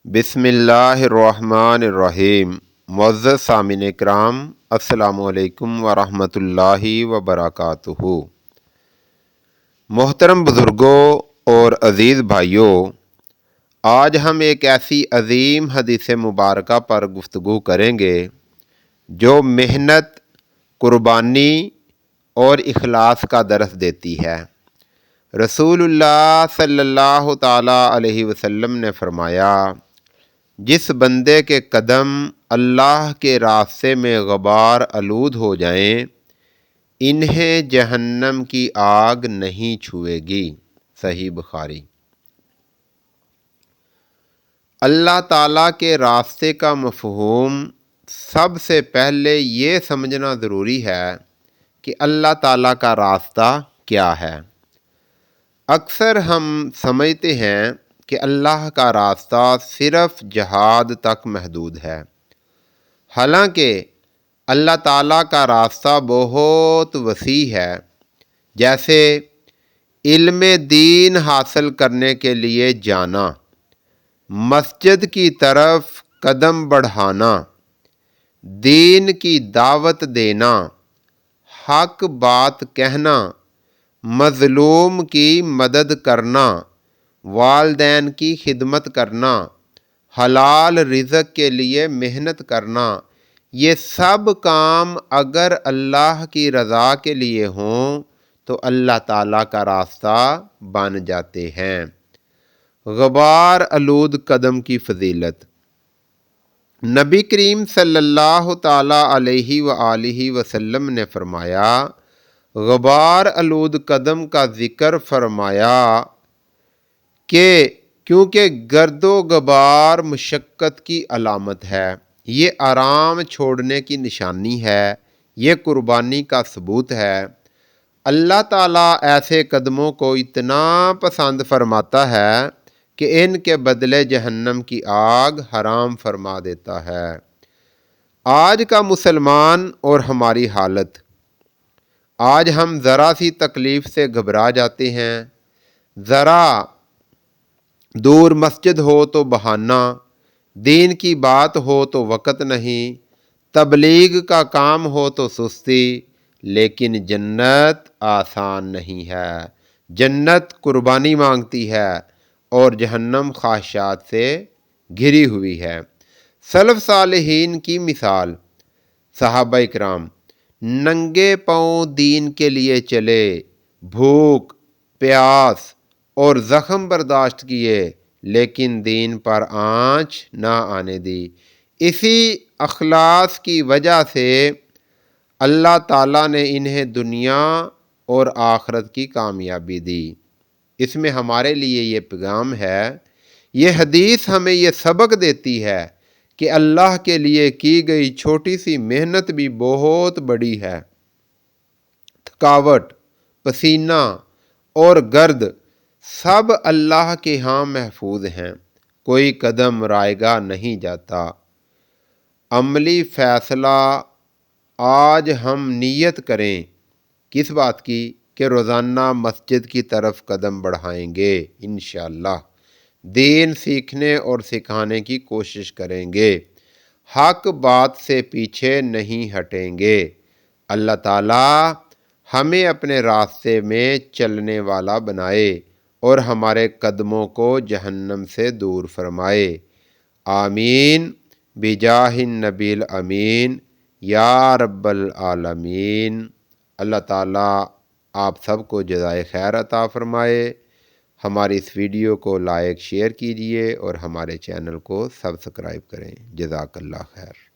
بسم اللہ الرحمن الرحیم۔ معزز سامعین اکرام، السلام علیکم ورحمۃ اللہ وبرکاتہ۔ محترم بزرگوں اور عزیز بھائیوں، آج ہم ایک ایسی عظیم حدیث مبارکہ پر گفتگو کریں گے جو محنت، قربانی اور اخلاص کا درس دیتی ہے۔ رسول اللہ صلی اللہ تعالیٰ علیہ وسلم نے فرمایا، جس بندے کے قدم اللہ کے راستے میں غبار آلود ہو جائیں، انہیں جہنم کی آگ نہیں چھوئے گی۔ صحیح بخاری۔ اللہ تعالیٰ کے راستے کا مفہوم سب سے پہلے یہ سمجھنا ضروری ہے کہ اللہ تعالیٰ کا راستہ کیا ہے۔ اکثر ہم سمجھتے ہیں کہ اللہ کا راستہ صرف جہاد تک محدود ہے، حالانکہ اللہ تعالیٰ کا راستہ بہت وسیع ہے۔ جیسے علم دین حاصل کرنے کے لیے جانا، مسجد کی طرف قدم بڑھانا، دین کی دعوت دینا، حق بات کہنا، مظلوم کی مدد کرنا، والدین کی خدمت کرنا، حلال رزق کے لیے محنت کرنا، یہ سب کام اگر اللہ کی رضا کے لیے ہوں تو اللہ تعالیٰ کا راستہ بن جاتے ہیں۔ غبار آلود قدم کی فضیلت۔ نبی کریم صلی اللہ تعالیٰ علیہ وآلہ وسلم نے فرمایا، غبار آلود قدم کا ذکر فرمایا کہ کیونکہ گرد و غبار مشقت کی علامت ہے، یہ آرام چھوڑنے کی نشانی ہے، یہ قربانی کا ثبوت ہے۔ اللہ تعالیٰ ایسے قدموں کو اتنا پسند فرماتا ہے کہ ان کے بدلے جہنم کی آگ حرام فرما دیتا ہے۔ آج کا مسلمان اور ہماری حالت۔ آج ہم ذرا سی تکلیف سے گھبرا جاتے ہیں، ذرا دور مسجد ہو تو بہانہ، دین کی بات ہو تو وقت نہیں، تبلیغ کا کام ہو تو سستی، لیکن جنت آسان نہیں ہے۔ جنت قربانی مانگتی ہے اور جہنم خواہشات سے گھری ہوئی ہے۔ سلف صالحین کی مثال۔ صحابہ اکرام ننگے پاؤں دین کے لیے چلے، بھوک، پیاس اور زخم برداشت کیے، لیکن دین پر آنچ نہ آنے دی۔ اسی اخلاص کی وجہ سے اللہ تعالیٰ نے انہیں دنیا اور آخرت کی کامیابی دی۔ اس میں ہمارے لیے یہ پیغام ہے، یہ حدیث ہمیں یہ سبق دیتی ہے کہ اللہ کے لیے کی گئی چھوٹی سی محنت بھی بہت بڑی ہے۔ تھکاوٹ، پسینہ اور گرد سب اللہ کے ہاں محفوظ ہیں، کوئی قدم رائگاں نہیں جاتا۔ عملی فیصلہ آج ہم نیت کریں، کس بات کی؟ کہ روزانہ مسجد کی طرف قدم بڑھائیں گے، انشاءاللہ دین سیکھنے اور سکھانے کی کوشش کریں گے، حق بات سے پیچھے نہیں ہٹیں گے۔ اللہ تعالیٰ ہمیں اپنے راستے میں چلنے والا بنائے اور ہمارے قدموں کو جہنم سے دور فرمائے۔ آمین بجاہ النبی الامین یا رب العالمین۔ اللہ تعالیٰ آپ سب کو جزائے خیر عطا فرمائے۔ ہماری اس ویڈیو کو لائک شیئر کیجیے اور ہمارے چینل کو سبسکرائب کریں۔ جزاک اللہ خیر۔